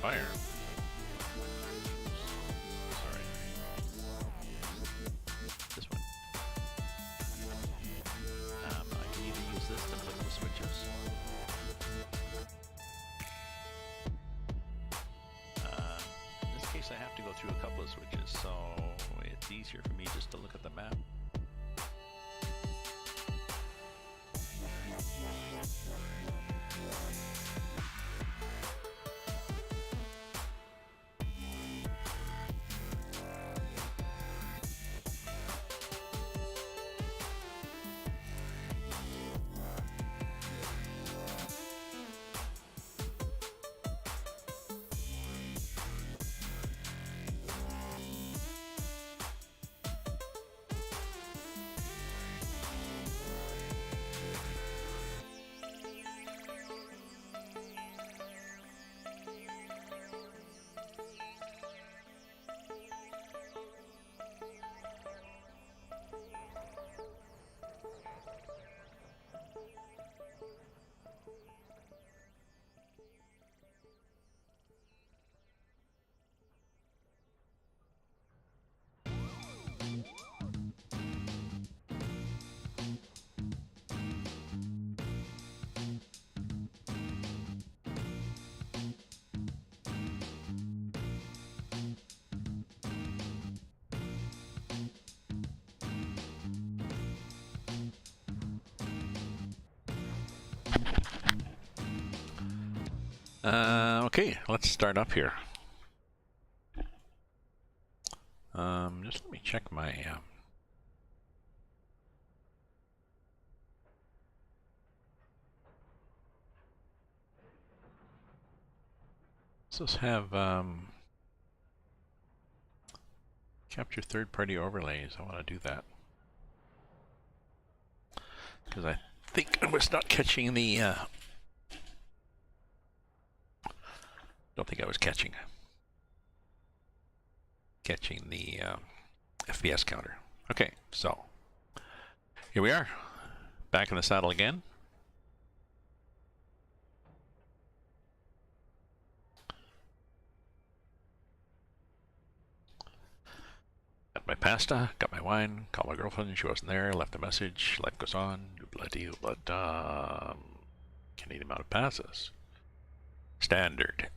fire. Sorry. This one. I can either use this to flip the switches. In this case, I have to go through a couple of switches, so it's easier for me just to look at the map. Okay, let's start up here. Just let me check my let's just have capture third-party overlays. I want to do that because I think I was not catching the don't think I was catching the FPS counter. Okay, so here we are, back in the saddle again. Got my pasta, got my wine, called my girlfriend, she wasn't there, left a message, life goes on, bloody, but Canadian amount of passes. Standard.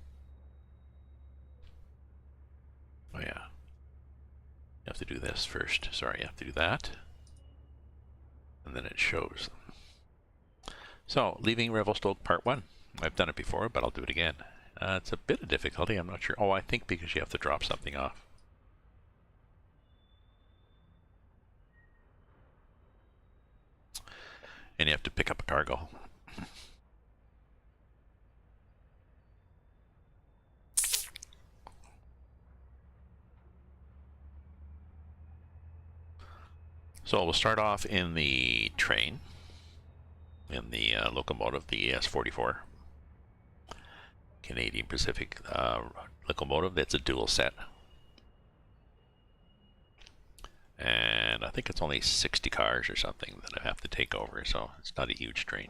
Oh yeah. You have to do this first. Sorry, you have to do that. And then it shows them. So, leaving Revelstoke Part 1. I've done it before, but I'll do it again. It's a bit of difficulty, I'm not sure. Oh, I think because you have to drop something off. And you have to pick up a cargo. So we'll start off in the train, in the locomotive, the ES44. Canadian Pacific locomotive, that's a dual set. And I think it's only 60 cars or something that I have to take over, so it's not a huge train.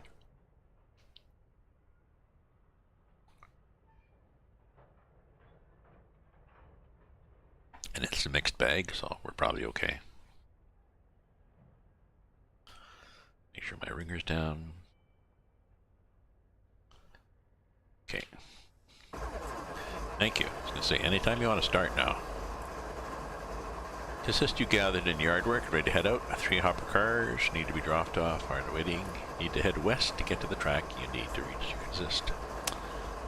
And it's a mixed bag, so we're probably okay. Make sure my ringer's down. Okay. Thank you. I was going to say, anytime you want to start now. To assist you gathered in yard work, ready to head out. 3 hopper cars need to be dropped off, are waiting. Need to head west to get to the track. You need to reach your exist.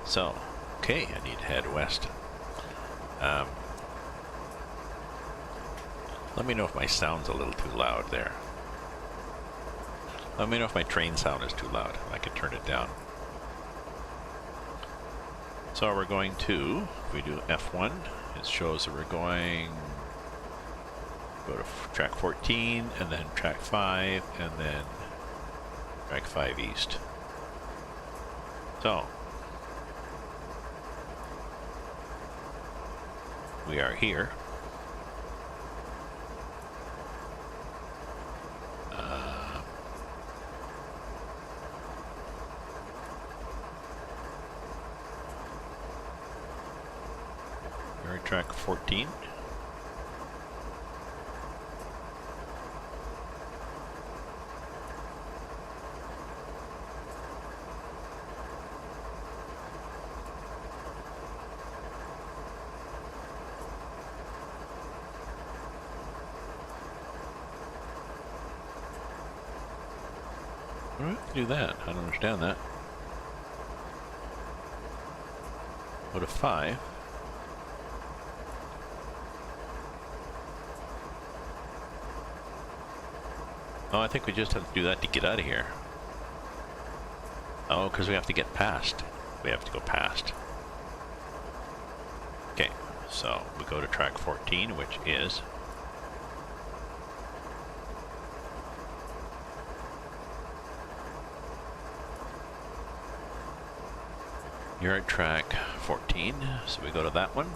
So, okay, I need to head west. Let me know if my sound's a little too loud there. Let me know if my train sound is too loud. I can turn it down. So we're going to, if we do F1, it shows that we're going, go to track 14, and then track 5, and then track 5 east. So, we are here. You're at track 14. Why do I have to do that? I don't understand that. Go to 5. Oh, I think we just have to do that to get out of here. Oh, because we have to get past. We have to go past. Okay, so we go to track 14, which is... You're at track 14, so we go to that one.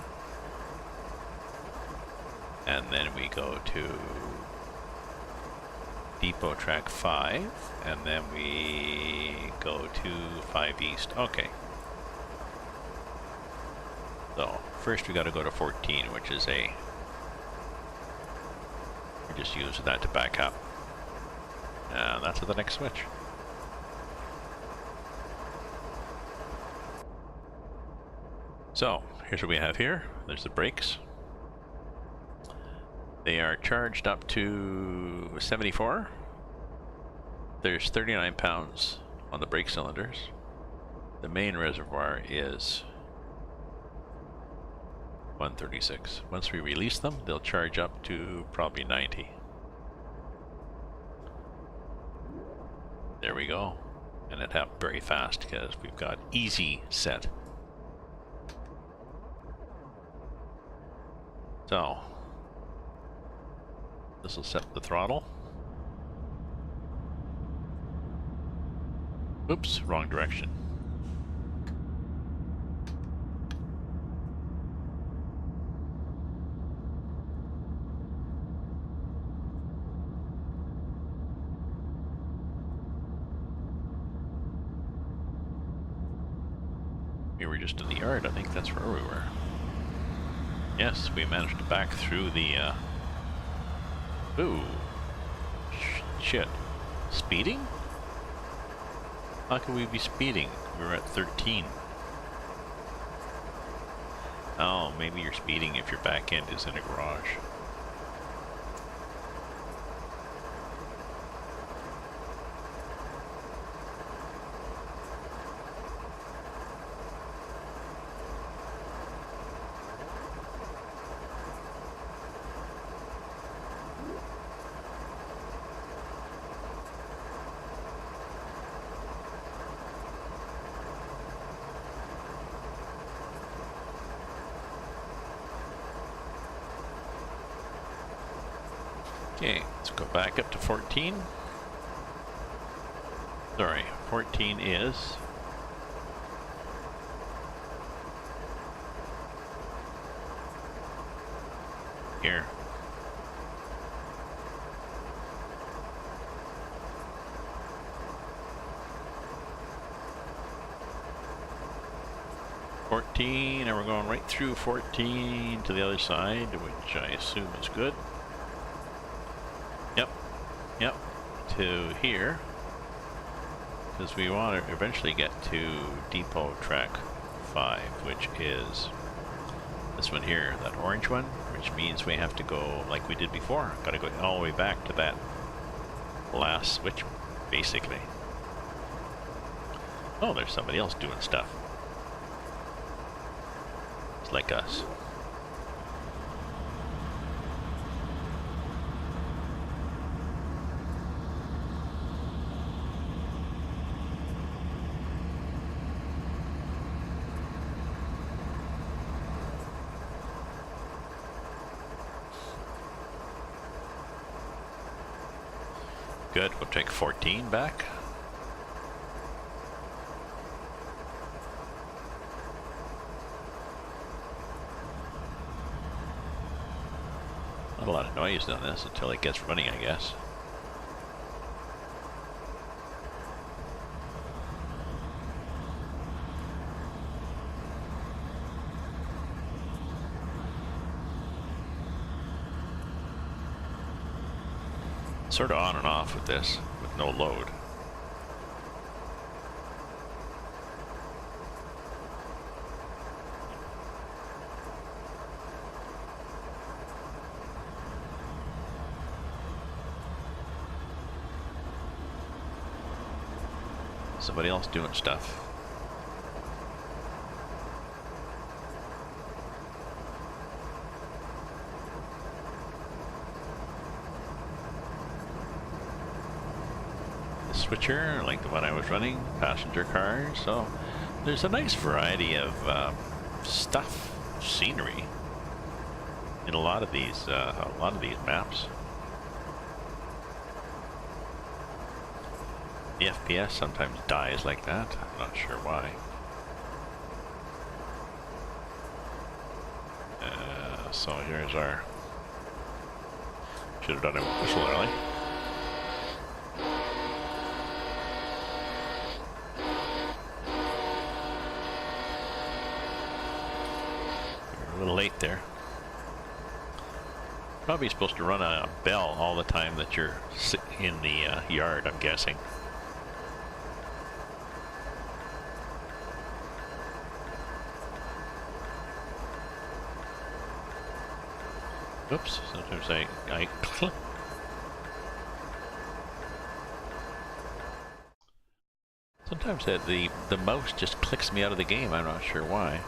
And then we go to depot track 5, and then we go to 5 east. Okay. So, first we gotta go to 14, which is a... We just use that to back up. And that's at the next switch. So, here's what we have here. There's the brakes. They are charged up to 74. There's 39 pounds on the brake cylinders. The main reservoir is 136. Once we release them, they'll charge up to probably 90. There we go. And it happened very fast because we've got easy set. So, this will set the throttle. Oops, wrong direction. We were just in the yard, I think that's where we were. Yes, we managed to back through the, ooh. Shit. Speeding? How could we be speeding? We were at 13. Oh, maybe you're speeding if your back end is in a garage. Okay, let's go back up to 14. Sorry, 14 is... here. And we're going right through 14 to the other side, which I assume is good. Yep, to here, because we want to eventually get to depot track 5, which is this one here, that orange one, which means we have to go like we did before. Got to go all the way back to that last switch, basically. Oh, there's somebody else doing stuff. It's like us. Good, we'll take 14 back. Not a lot of noise on this until it gets running, I guess. sort of on and off with this, with no load. Somebody else doing stuff. Switcher, like the one I was running, passenger cars. So there's a nice variety of stuff, scenery in a lot of these maps. The FPS sometimes dies like that. I'm not sure why. So here's our. Should have done a whistle early. You're a little late there. Probably supposed to run a bell all the time that you're in the yard, I'm guessing. Oops, sometimes I click. Sometimes the mouse just clicks me out of the game, I'm not sure why.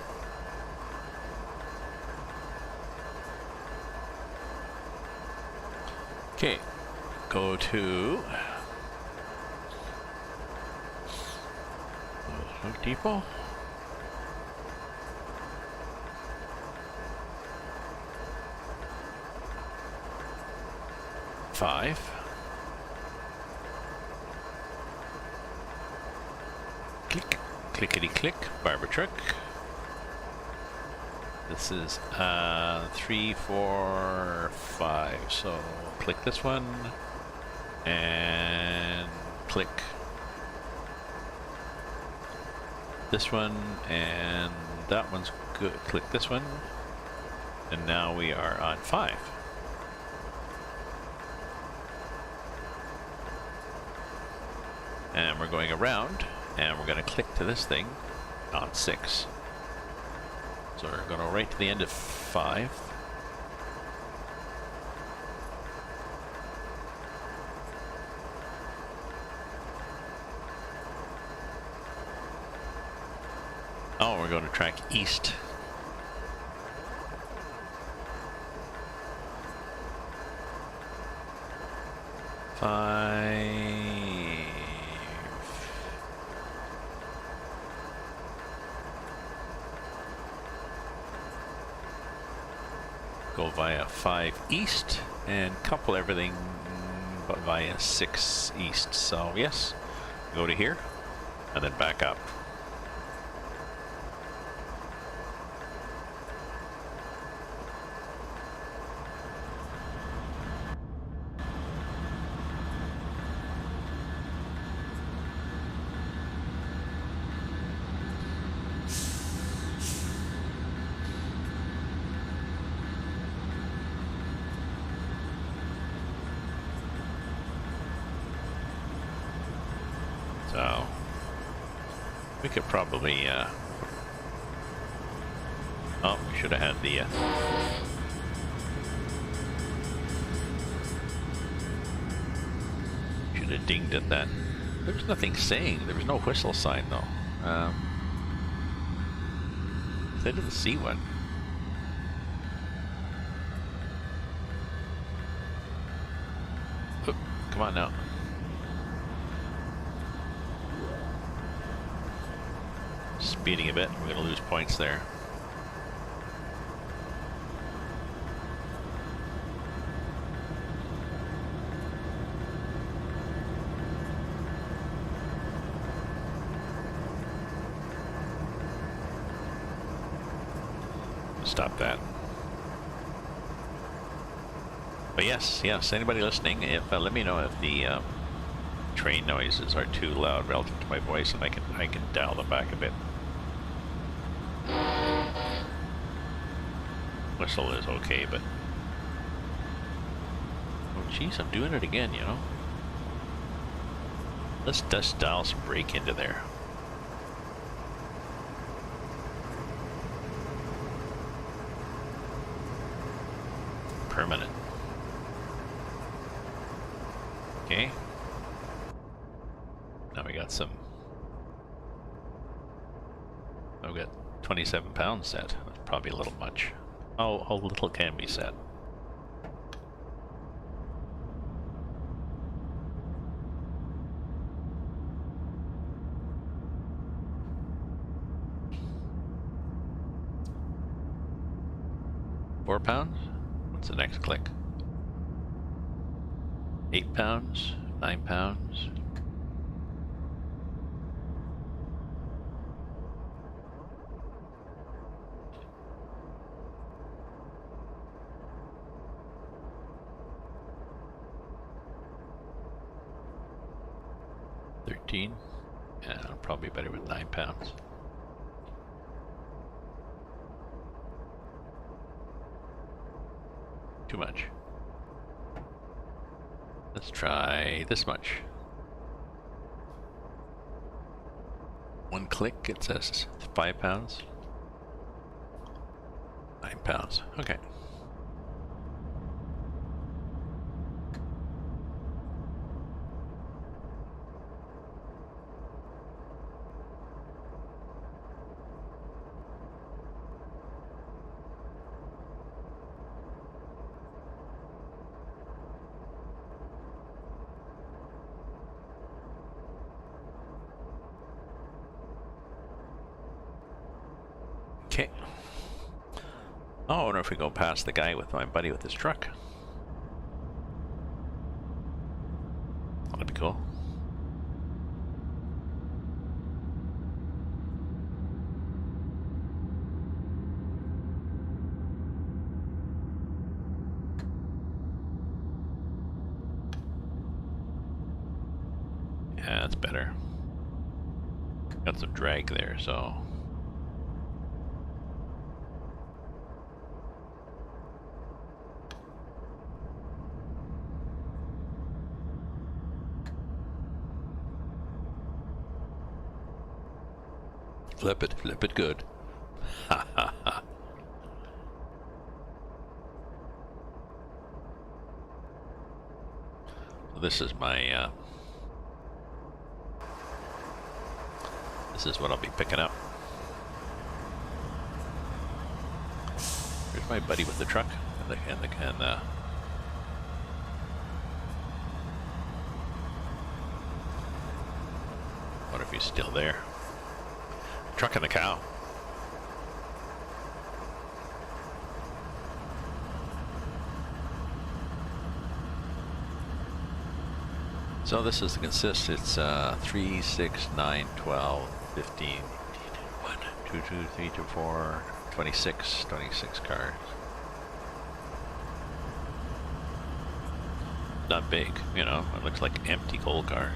Okay, go to Revelstoke Depot. Five. Click, clickety click, barber truck. This is 3, 4, 5. So click this one and click this one, and that one's good. Click this one, and now we are on 5. And we're going around, and we're going to click to this thing on 6. So we're going to right to the end of 5. Oh, we're going to track east. Go via 5 east and couple everything via 6 east. So yes, go to here and then back up. So we could probably oh, we should have had the should have dinged at that. There was nothing saying. There was no whistle sign though. I didn't see one. Oh, come on now. Speeding a bit, we're going to lose points there. Stop that. But yes, anybody listening, if let me know if the train noises are too loud relative to my voice, and I can dial them back a bit. Whistle is okay, but Jeez, I'm doing it again, you know? Let's just dial some brake into there. Permanent. Okay. Now we got some. I've got 27 pounds set. That's probably a little much. How little can be set? £4? What's the next click? 8 pounds? 9 pounds? $13? Yeah, probably better with 9 pounds. Too much. Let's try this much. One click, it says 5 pounds. 9 pounds. Okay. Okay. Oh, I wonder if we go past the guy with my buddy with his truck. That'd be cool. Yeah, that's better. Got some drag there, so. Flip it good. Ha ha ha. So this is my, this is what I'll be picking up. Here's my buddy with the truck and wonder if he's still there. Truck and the cow. So this is the consist. It's 3, 6, 9, 12, 15, 18, 1, 2, 2, 3, 2, 4, 26 cars. Not big, you know. It looks like empty coal cars.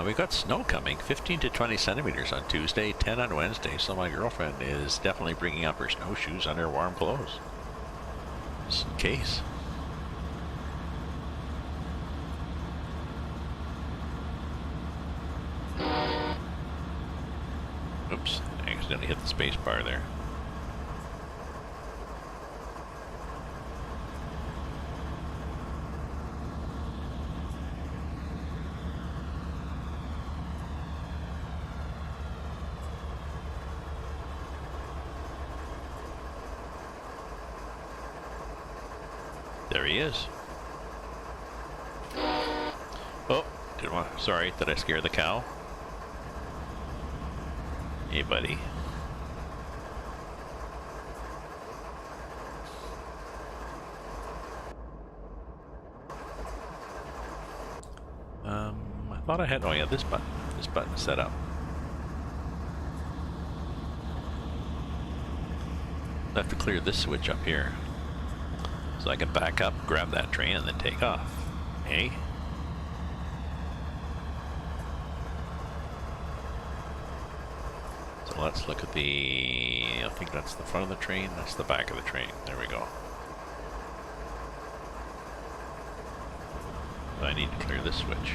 We've got snow coming, 15 to 20 centimeters on Tuesday, 10 on Wednesday, so my girlfriend is definitely bringing up her snowshoes on her warm clothes. Just in case. Oops, I accidentally hit the space bar there. There he is. Oh, sorry, did I scare the cow? Hey, buddy. I thought I had, oh yeah, this button is set up. I have to clear this switch up here. So I can back up, grab that train, and then take off. Hey? So let's look at the... I think that's the front of the train, that's the back of the train. There we go. So I need to clear this switch.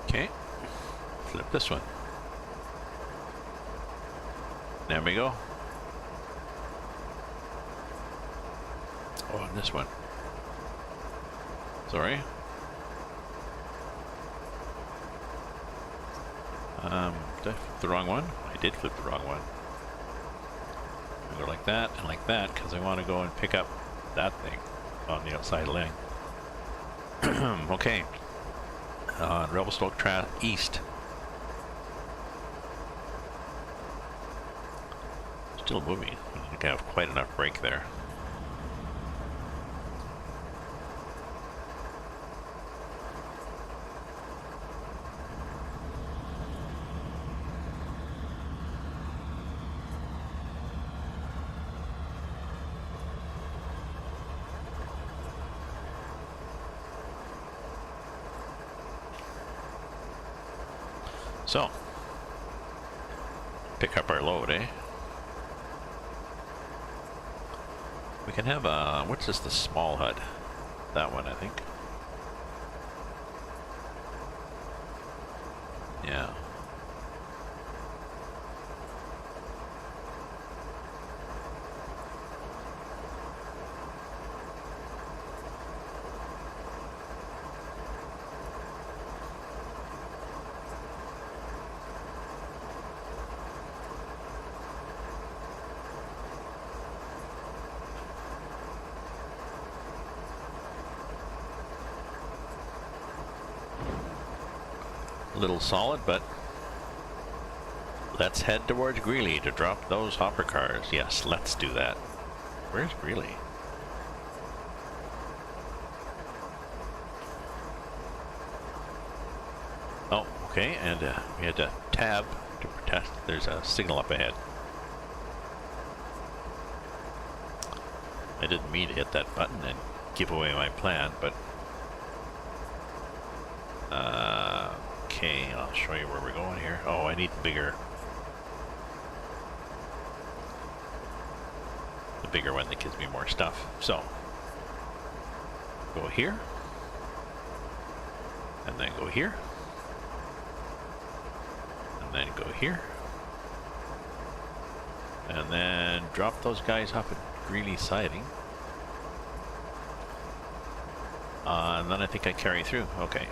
Okay, flip this one. There we go. Oh, and this one. Sorry. Did I flip the wrong one? I did flip the wrong one. I go like that and like that because I want to go and pick up that thing on the outside lane. Okay. Revelstoke East. Still moving. I think I have quite enough brake there. So, pick up our load, eh? We can have a, what's this, the small HUD? That one, I think. Yeah. Little solid, but let's head towards Greeley to drop those hopper cars. Yes, let's do that. Where's Greeley? Oh, okay, and we had to tab to protect. There's a signal up ahead. I didn't mean to hit that button and give away my plan, but okay, I'll show you where we're going here. Oh, I need the bigger one that gives me more stuff. So, go here, and then go here, and then go here, and then drop those guys off at Greeley siding. And then I think I carry through. Okay.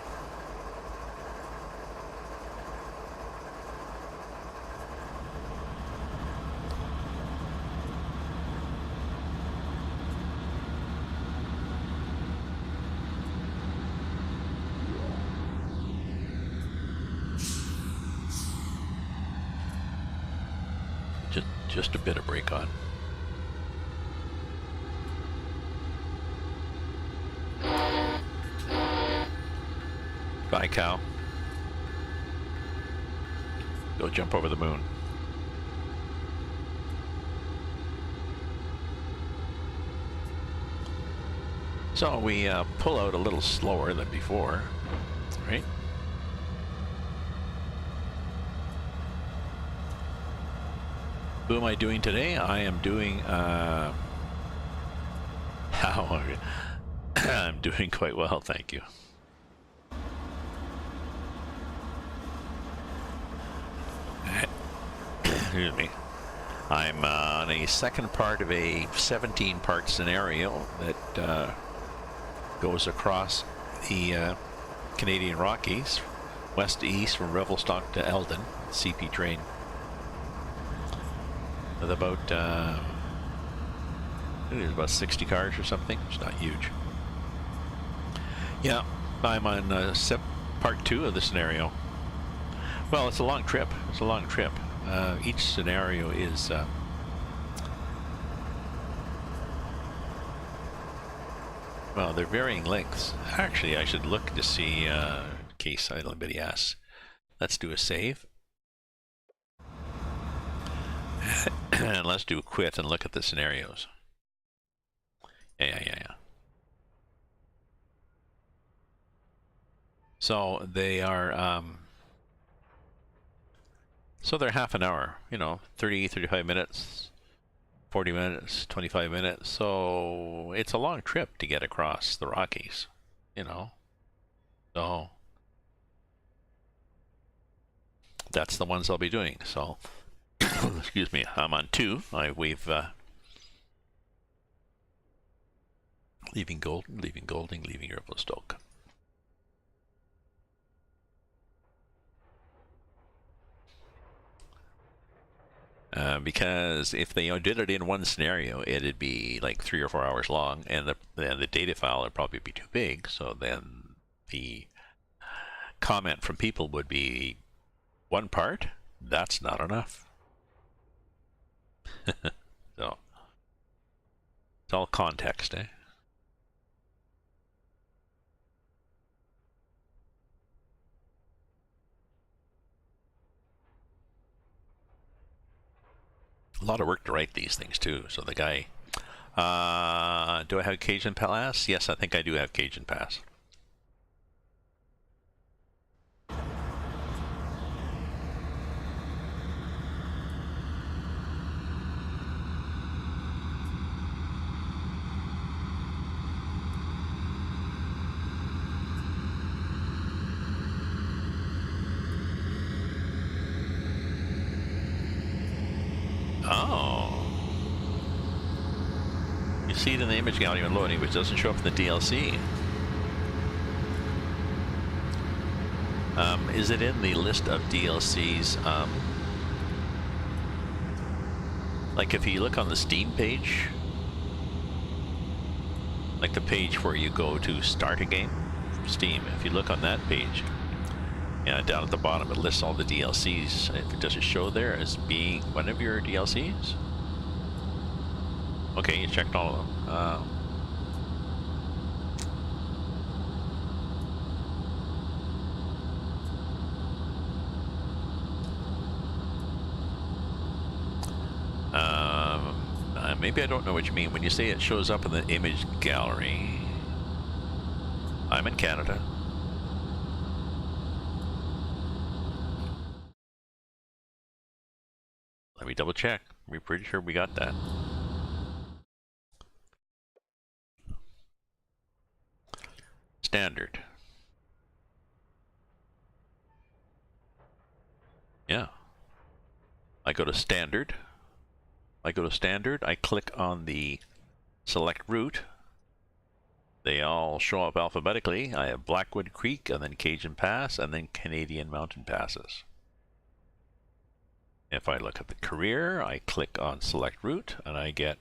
Just a bit of brake on. Bye, cow. Go jump over the moon. So we pull out a little slower than before, right? Who am I doing today? I am doing, I'm doing quite well, thank you. Excuse me. I'm on a second part of a 17-part scenario that goes across the Canadian Rockies, west to east from Revelstoke to Eldon, CP train. With about I think there's about 60 cars or something. It's not huge. Yeah, I'm on part 2 of the scenario. Well, it's a long trip. It's a long trip. Each scenario is well, they're varying lengths. Actually, I should look to see in case anybody asks. Let's do a save. And let's do a quit and look at the scenarios. Yeah. So they are, so they're half an hour, you know, 30, 35 minutes, 40 minutes, 25 minutes. So it's a long trip to get across the Rockies, you know. So that's the ones I'll be doing. So, excuse me, I'm on 2. We've leaving Golding, leaving Revelstoke. Because if they did it in one scenario, it'd be like 3 or 4 hours long, and the data file would probably be too big. So then the comment from people would be, one part? That's not enough. So it's all context, eh? A lot of work to write these things too. So the guy, do I have Cajun Pass? Yes, I think I do have Cajun Pass. Oh. You see it in the image gallery when loading, which doesn't show up in the DLC. Is it in the list of DLCs? Like if you look on the Steam page, like the page where you go to start a game, Steam, if you look on that page, yeah, down at the bottom it lists all the DLCs. Does it show there as being one of your DLCs? Okay, you checked all of them. Maybe I don't know what you mean when you say it shows up in the image gallery. I'm in Canada. Let me double check. We're pretty sure we got that. Standard. Yeah. I go to standard. I click on the select route. They all show up alphabetically. I have Blackwood Creek, and then Cajun Pass, and then Canadian Mountain Passes. If I look at the career, I click on select route, and I get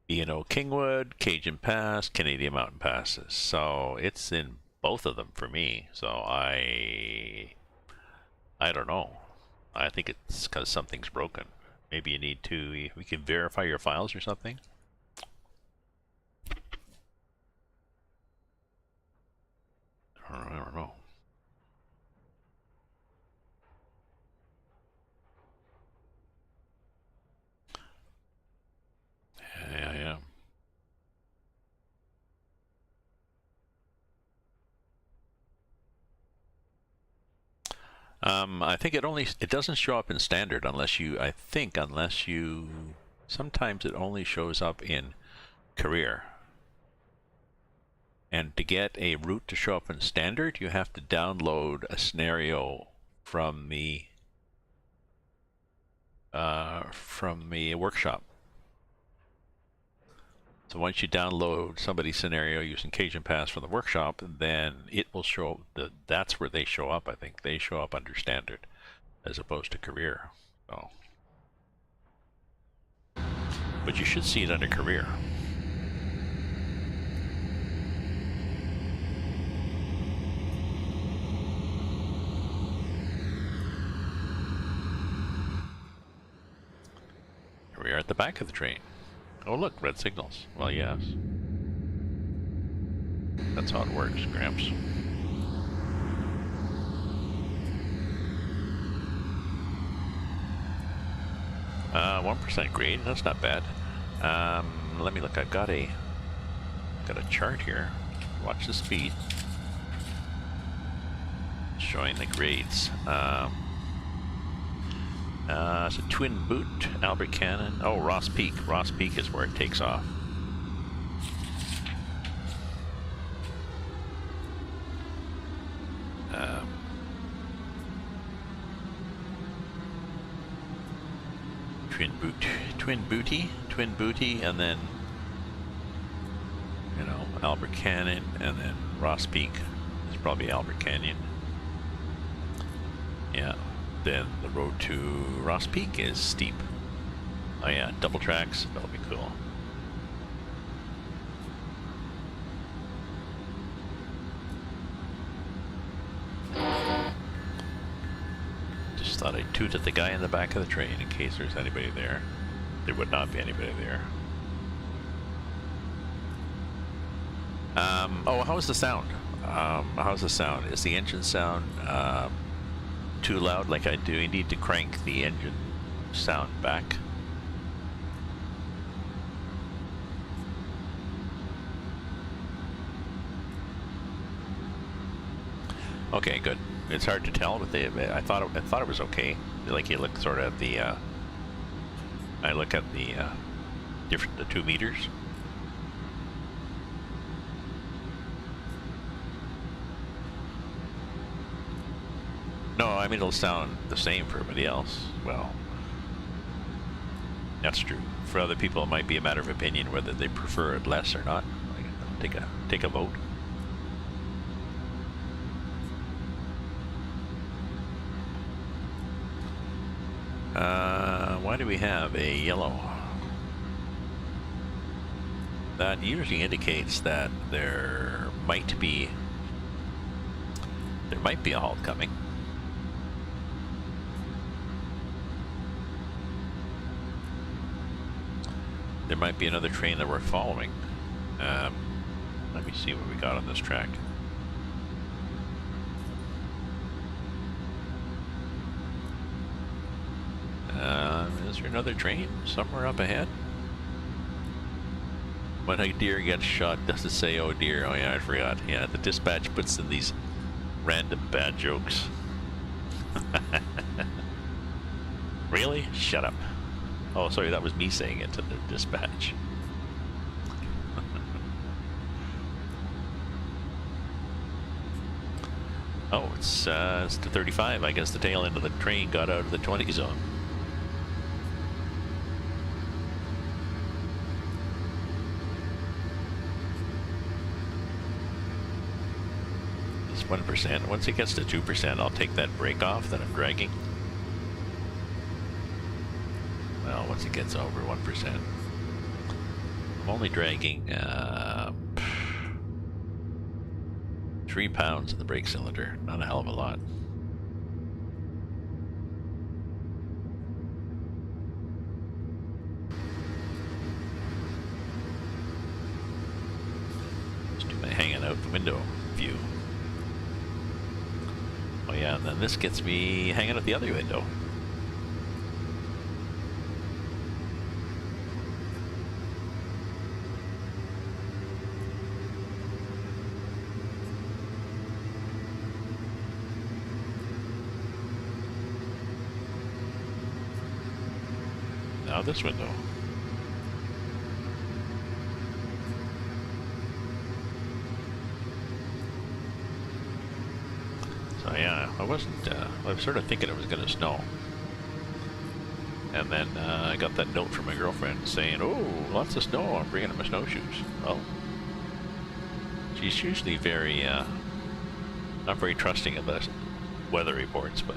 B&O Kingwood, Cajun Pass, Canadian Mountain Passes. So it's in both of them for me. So I don't know. I think it's because something's broken. Maybe you need to, we can verify your files or something. I don't know. Yeah. I think it doesn't show up in standard unless you, sometimes it only shows up in career. And to get a route to show up in standard, you have to download a scenario from the workshop. So once you download somebody's scenario using Cajun Pass from the workshop, then it will show that's where they show up. I think they show up under standard as opposed to career. So But you should see it under career. Here we are at the back of the train. Oh look, red signals. Well, yes. That's how it works, Gramps. Uh, 1% grade, that's not bad. Let me look, I've got a chart here. Watch the speed. Showing the grades. It's a twin boot, Albert Cannon. Oh, Ross Peak. Ross Peak is where it takes off. Twin booty, and then, you know, Albert Canyon, and then Ross Peak is probably Albert Canyon. Yeah, then the road to Ross Peak is steep. Oh yeah, double tracks, that'll be cool. Just thought I'd toot at the guy in the back of the train in case there's anybody there. There would not be anybody there. Oh, how's the sound? How's the sound? Is the engine sound too loud? Like, do I need to crank the engine sound back? Okay, good. It's hard to tell, but I thought it was okay. Like, you look sort of at the. I look at the the 2 meters. No, I mean, it'll sound the same for everybody else. Well, that's true. For other people, it might be a matter of opinion whether they prefer it less or not. Like, take a vote. Why do we have a yellow? That usually indicates that there might be a halt coming. There might be another train that we're following. Let me see what we got on this track. Is there another train somewhere up ahead? When a deer gets shot, does it say, oh dear? Oh yeah, I forgot. Yeah, the dispatch puts in these random bad jokes. Really? Shut up. Oh, sorry, that was me saying it to the dispatch. Oh, it's to 35. I guess the tail end of the train got out of the 20 zone. It's 1%. Once it gets to 2%, I'll take that brake off that I'm dragging. Well, once it gets over 1%. I'm only dragging 3 pounds in the brake cylinder. Not a hell of a lot. Just do my hanging out the window view. Oh yeah, and then this gets me hanging out the other window. Now this window. So yeah, I wasn't, I was sort of thinking it was going to snow. And then I got that note from my girlfriend saying, oh, lots of snow, I'm bringing up my snowshoes. Well, she's usually very, not very trusting of the weather reports, but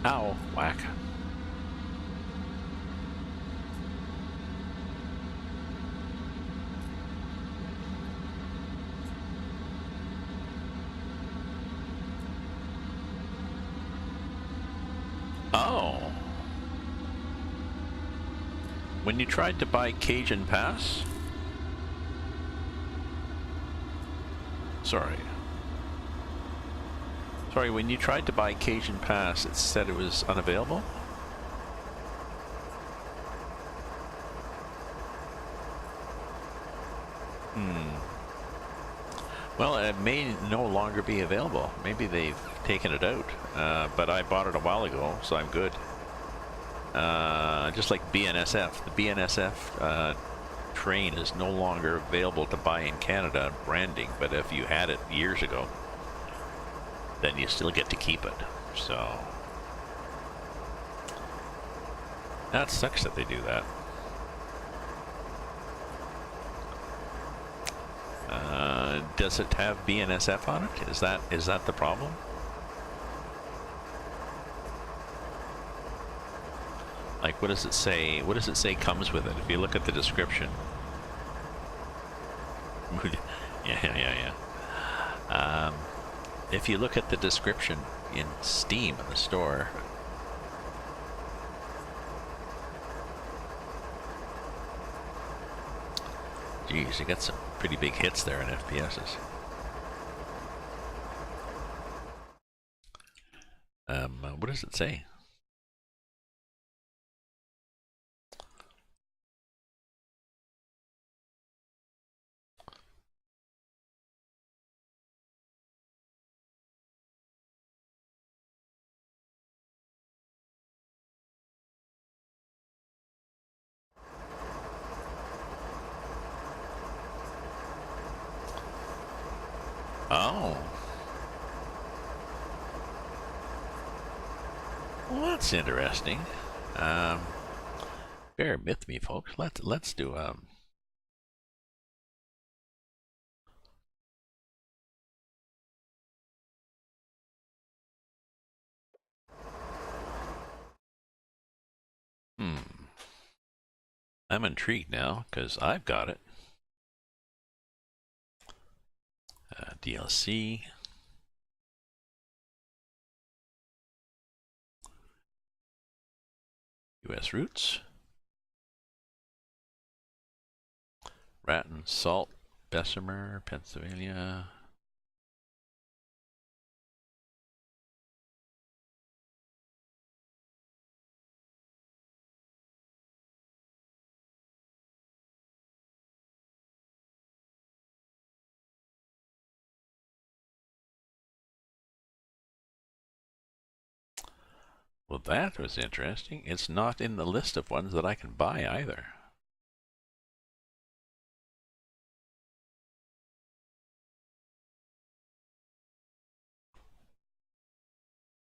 Ow, whack. Oh. When you tried to buy Cajun Pass? Sorry, when you tried to buy Cajun Pass, it said it was unavailable? Well, it may no longer be available. Maybe they've taken it out, but I bought it a while ago, so I'm good. Just like BNSF. The BNSF train is no longer available to buy in Canada branding, but if you had it years ago, then you still get to keep it. So that sucks that they do that. Does it have BNSF on it? Is that the problem? Like, what does it say? What does it say comes with it? If you look at the description. Yeah. If you look at the description in Steam in the store. Geez, you got some pretty big hits there in FPSs. What does it say? Oh. Well, that's interesting. Bear with me, folks. Let's do I'm intrigued now because I've got it. DLC. U.S. Roots. Ratton, Salt, Bessemer, Pennsylvania. Well, that was interesting. It's not in the list of ones that I can buy either.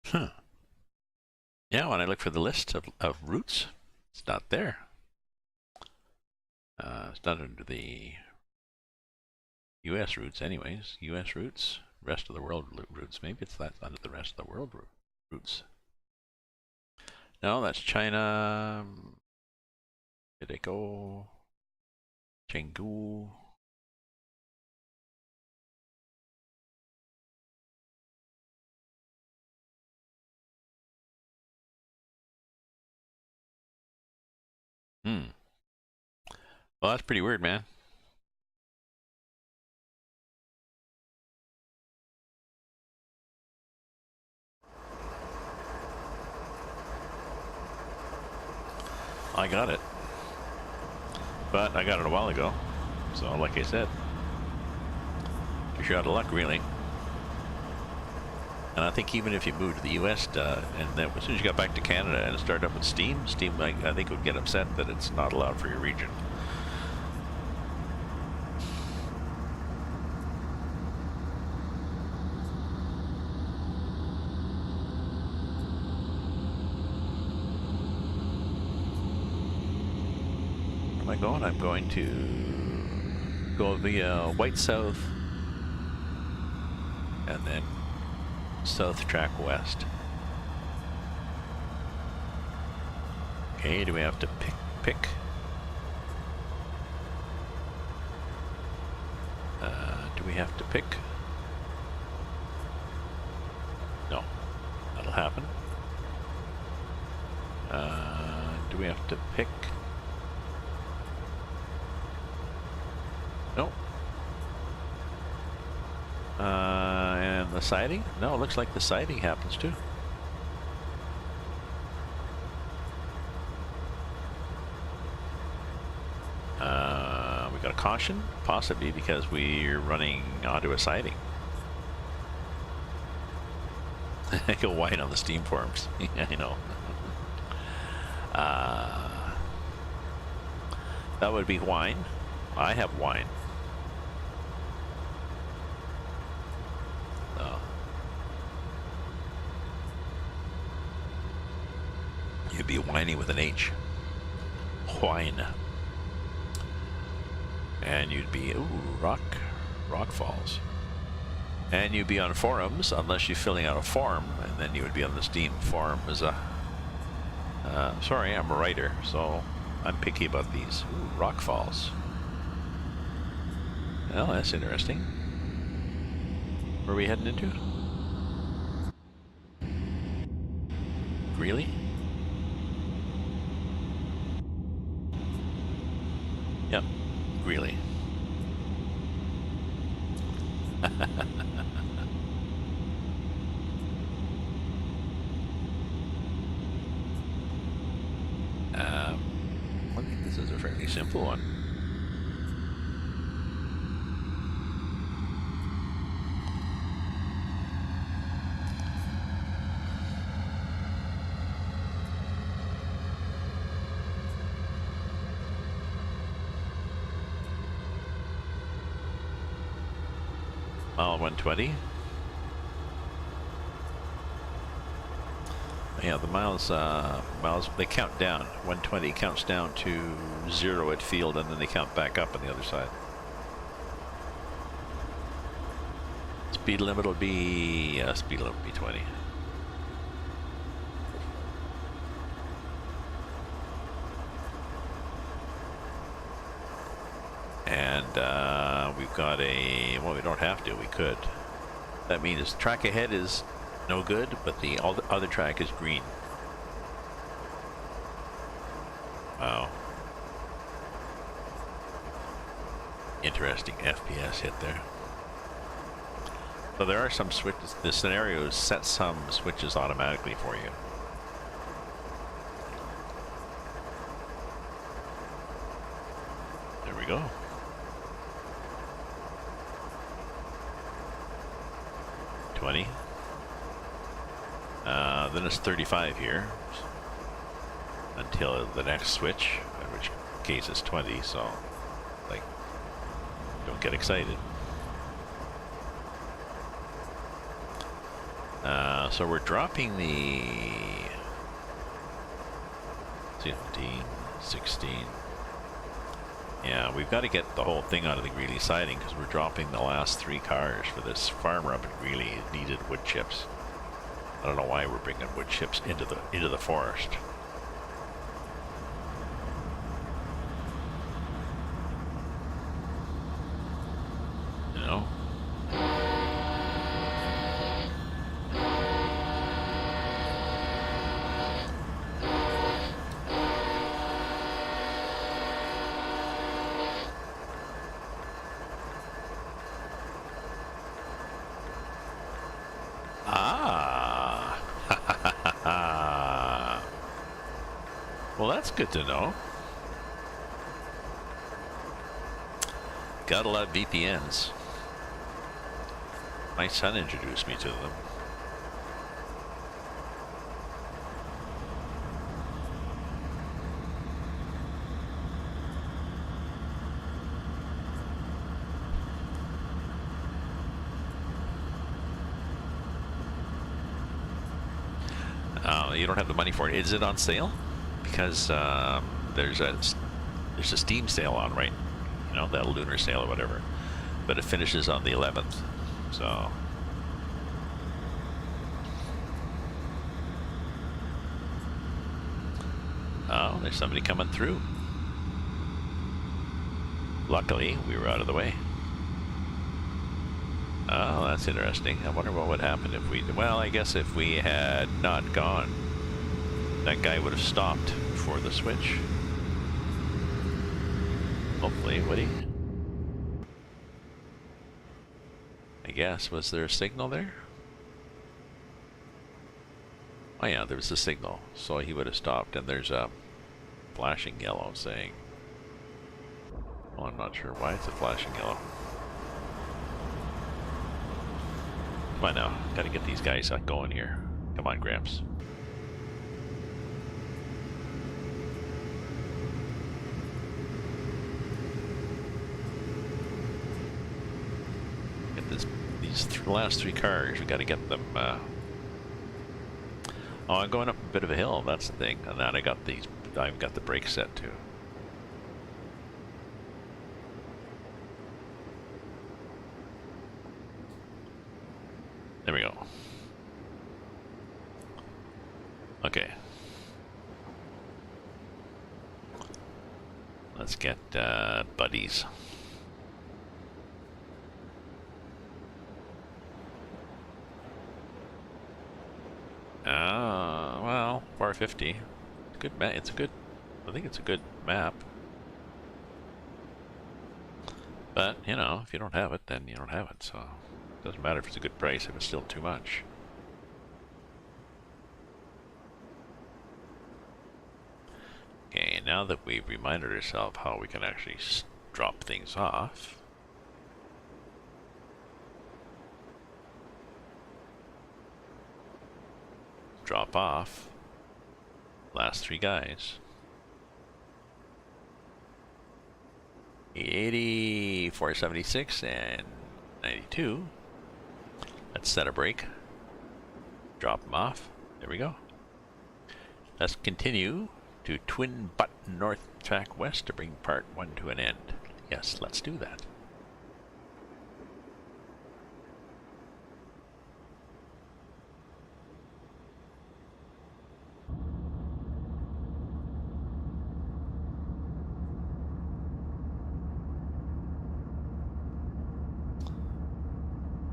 Huh. Yeah, when I look for the list of roots, it's not there. It's not under the U.S. roots anyways. U.S. roots, rest of the world roots. Maybe it's that under the rest of the world roots. No, that's China. Hideko. Chengdu. Well, that's pretty weird, man. I got it. But I got it a while ago. So, like I said, you're out of luck, really. And I think even if you moved to the US, and then as soon as you got back to Canada and started up with Steam, I think would get upset that it's not allowed for your region. Where am I going? I'm going to go via White South and then South Track West. Okay, do we have to pick? Do we have to pick? No, that'll happen. Do we have to pick? No. And the siding? No, it looks like the siding happens too. We got a caution, possibly because we're running onto a siding. Go white on the steam forms. Yeah, I know. That would be wine. I have wine. Oh. You'd be whiny with an H. Wine. And you'd be, ooh, rock falls. And you'd be on forums, unless you're filling out a form, and then you would be on the Steam forum as a, sorry, I'm a writer, so I'm picky about these. Ooh, rock falls. Well, that's interesting. Where are we heading into? Greeley? Yep, Greeley. I think this is a fairly simple one. Mile 120. Yeah, the miles they count down. 120 counts down to 0 at field, and then they count back up on the other side. Speed limit will be 20. And we've got a, well, we don't have to, we could. That means track ahead is no good, but the other track is green. Wow. Interesting FPS hit there. So there are some switches. The scenarios set some switches automatically for you. There we go. Then it's 35 here until the next switch, in which case it's 20, so like, don't get excited. So we're dropping the 15, 16. Yeah, we've got to get the whole thing out of the Greeley siding because we're dropping the last 3 cars for this farmer up in Greeley. It needed wood chips. I don't know why we're bringing wood chips into the forest. You know? Well, that's good to know. Gotta love VPNs. My son introduced me to them. You don't have the money for it. Is it on sale? Because there's a Steam sale on, right? You know, that lunar sale or whatever. But it finishes on the 11th. So oh, Oh, there's somebody coming through. Luckily, we were out of the way. Oh, that's interesting. I wonder what would happen if we... Well, I guess if we had not gone, that guy would have stopped before the switch. Hopefully, would he? I guess. Was there a signal there? Oh yeah, there was a signal. So he would have stopped, and there's a flashing yellow saying... Well, I'm not sure why it's a flashing yellow. Come on now, gotta get these guys going here. Come on, Gramps. Get these last three cars, we gotta get them. Oh, I'm going up a bit of a hill, that's the thing. And then I've got the brakes set too. There we go. Okay. Let's get buddies. Well, 450. Good map. It's a good. I think it's a good map. But you know, if you don't have it, then you don't have it. So. Doesn't matter if it's a good price if it's still too much. Okay, now that we've reminded ourselves how we can actually drop things off. Drop off. Last three guys. 80, 476, and 92. Let's set a brake. Drop them off. There we go. Let's continue to Twin Butt North Track West to bring part 1 to an end. Yes, let's do that.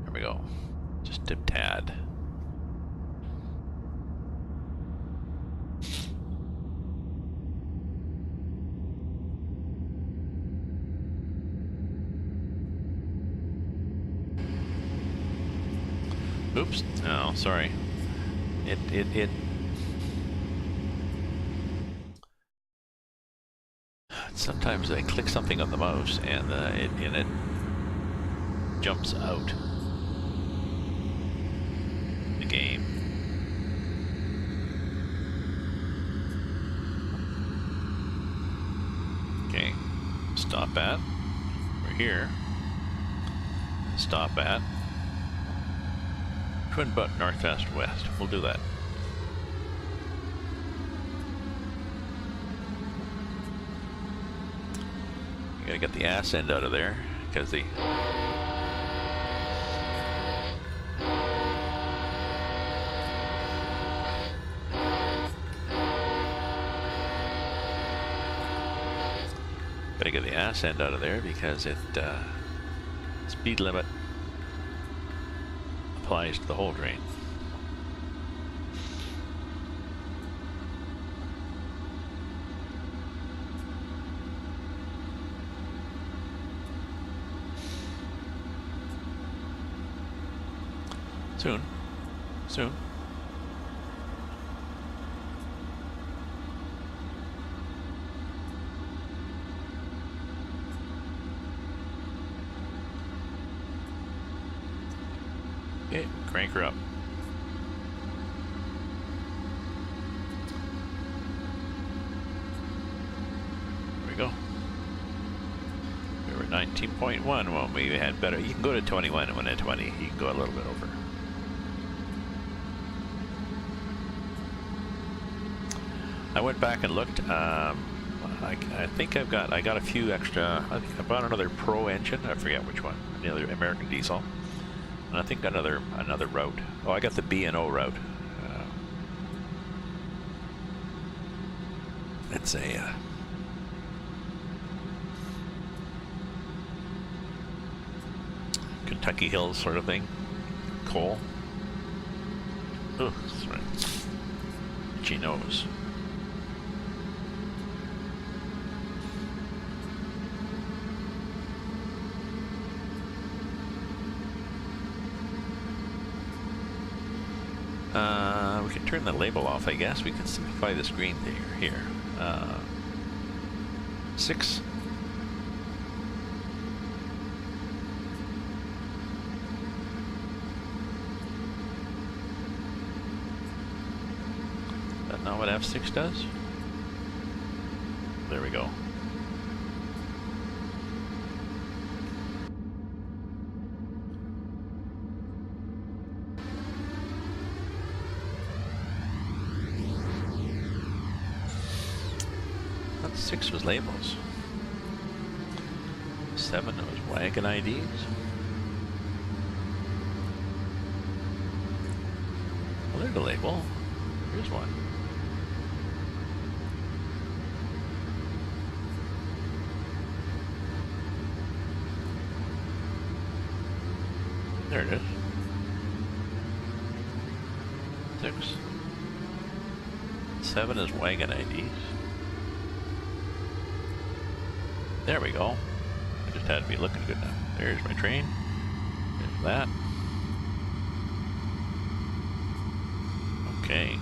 There we go. Just a tad. Oops. No, sorry. It sometimes I click something on the mouse and it jumps out the game. Okay. Stop at. We're here. Stop at. Twin Butt Northwest West. We'll do that. You gotta get the ass end out of there because the gotta get the ass end out of there because it speed limit applies to the whole drain. Soon. Soon. Okay, crank her up. There we go. We were 19.1 when we had better. You can go to 21 when at 20. You can go a little bit over. I went back and looked. I think I got a few extra. I think I bought another Pro engine. I forget which one. The other American diesel. And I think another route. Oh, I got the B&O route. It's a Kentucky Hills sort of thing. Coal. Oh, sorry. Itchy nose. We can turn the label off, I guess. We can simplify the screen here. 6. That's not what F6 does? There we go. That 6 was labels. 7 was wagon IDs. Well, there's a label. Here's one. There it is. 6. 7 is wagon IDs. There we go. I just had to be looking good now. There's my train. There's that. Okay.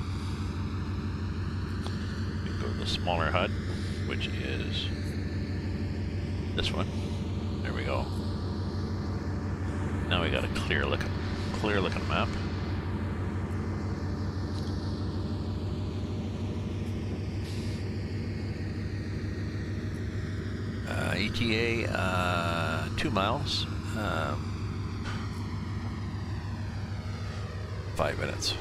We go to the smaller HUD, which is this one. There we go. Now we got a clear looking map. ETA 2 miles, 5 minutes.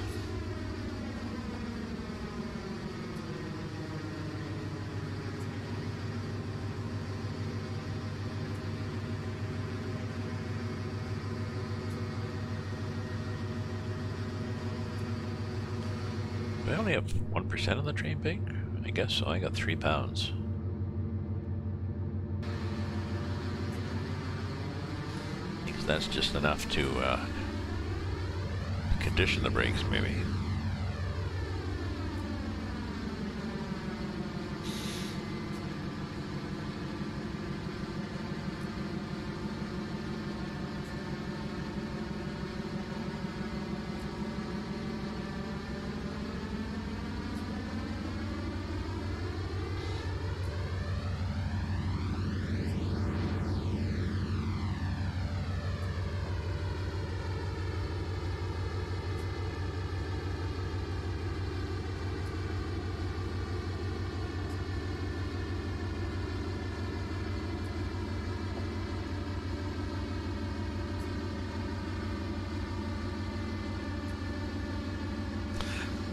We only have 1% of the train pig? I guess so. I got 3 pounds. That's just enough to condition the brakes, maybe.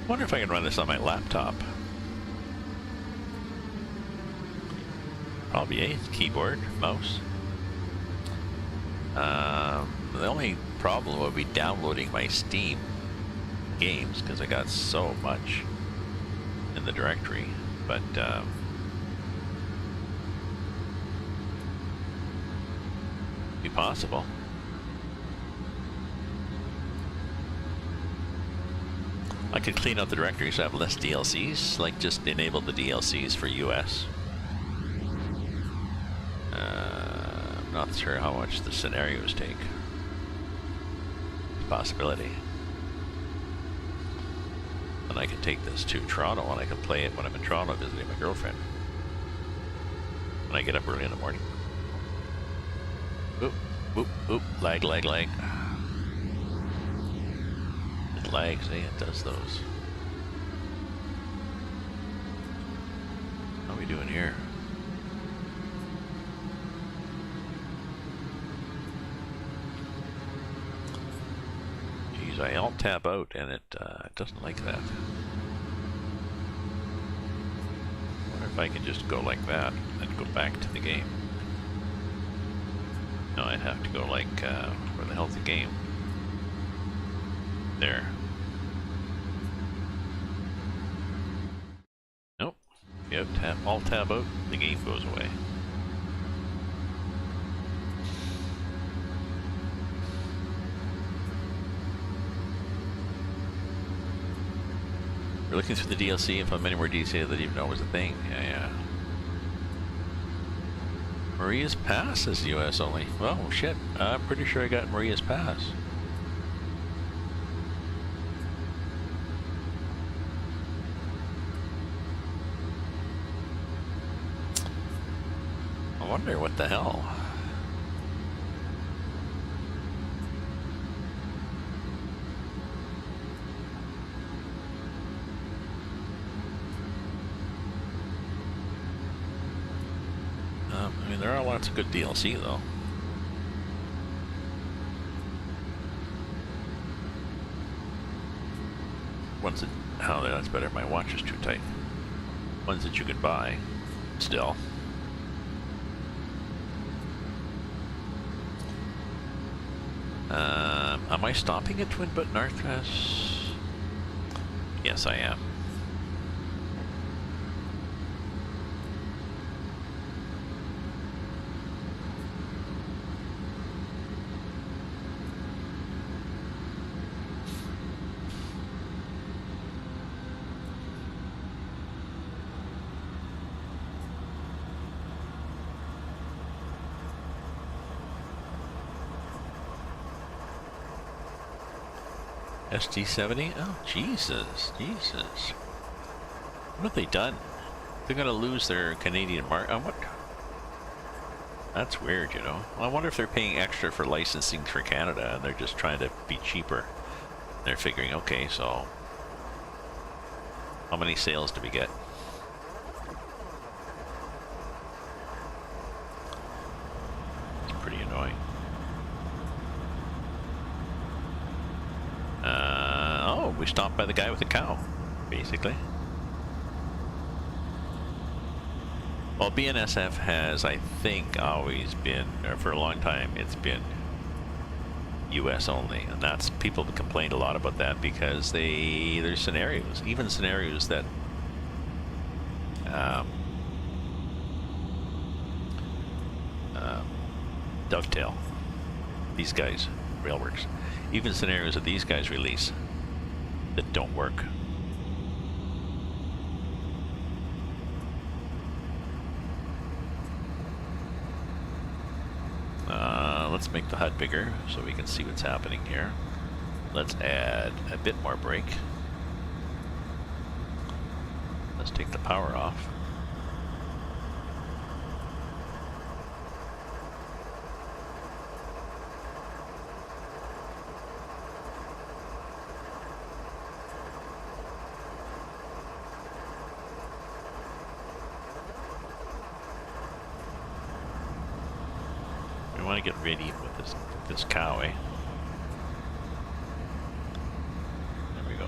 I wonder if I can run this on my laptop. Probably a keyboard, mouse. The only problem would be downloading my Steam games because I got so much in the directory. But be possible. I could clean out the directory so I have less DLCs, like just enable the DLCs for US. I'm not sure how much the scenarios take. Possibility. And I can take this to Toronto and I can play it when I'm in Toronto visiting my girlfriend. When I get up early in the morning. Oop, oop, oop, lag, lag, lag. It lags, eh? It does those. How are we doing here? Geez, I alt tab out and it doesn't like that. I wonder if I can just go like that and go back to the game. No, I'd have to go like, where the hell's the game? There. Nope. Yep. out, alt tab out, the game goes away. We're looking through the DLC and found many more DLC that I didn't even know was a thing. Yeah. Maria's Pass is US only. Well, shit. I'm pretty sure I got Maria's Pass. I wonder what the hell. I mean, there are lots of good DLC though. Ones that, oh, that's better. My watch is too tight. Ones that you can buy still. Am I stopping at Twin Butt Northwest? Yes, I am. SD70? Oh, Jesus. What have they done? They're gonna lose their Canadian market. What? That's weird, you know. Well, I wonder if they're paying extra for licensing for Canada and they're just trying to be cheaper. They're figuring, okay, so how many sales do we get? It's pretty annoying. Oh, we stopped by the guy with the cow, basically. Well, BNSF has, I think, always been, or for a long time, it's been US only. And that's, people have complained a lot about that because there's scenarios, even scenarios that dovetail. These guys, Railworks. Even scenarios that these guys release that don't work. Let's make the HUD bigger so we can see what's happening here. Let's add a bit more brake. Let's take the power off. We want to get ready with this cow, eh? There we go.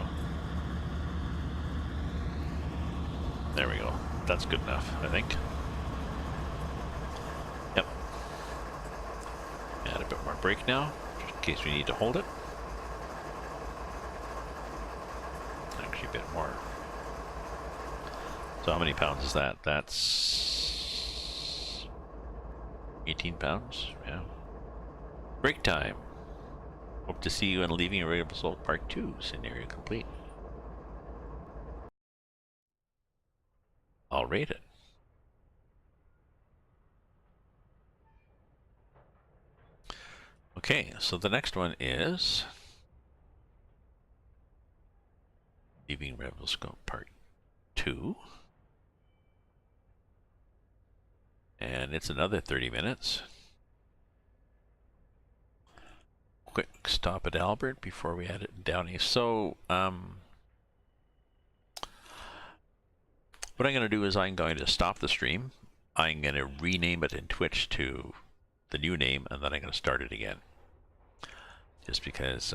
There we go. That's good enough, I think. Yep. Add a bit more brake now, just in case we need to hold it. Actually, a bit more. So how many pounds is that? That's 18 pounds, yeah. Break time. Hope to see you in Leaving Revelstoke Part 2. Scenario complete. I'll rate it. Okay, so the next one is Leaving Revelstoke Part 2. And it's another 30 minutes. Quick stop at Albert before we head it down east. So, what I'm going to do is I'm going to stop the stream. I'm going to rename it in Twitch to the new name, and then I'm going to start it again. Just because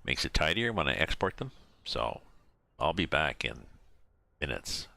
makes it tidier when I export them. So, I'll be back in minutes.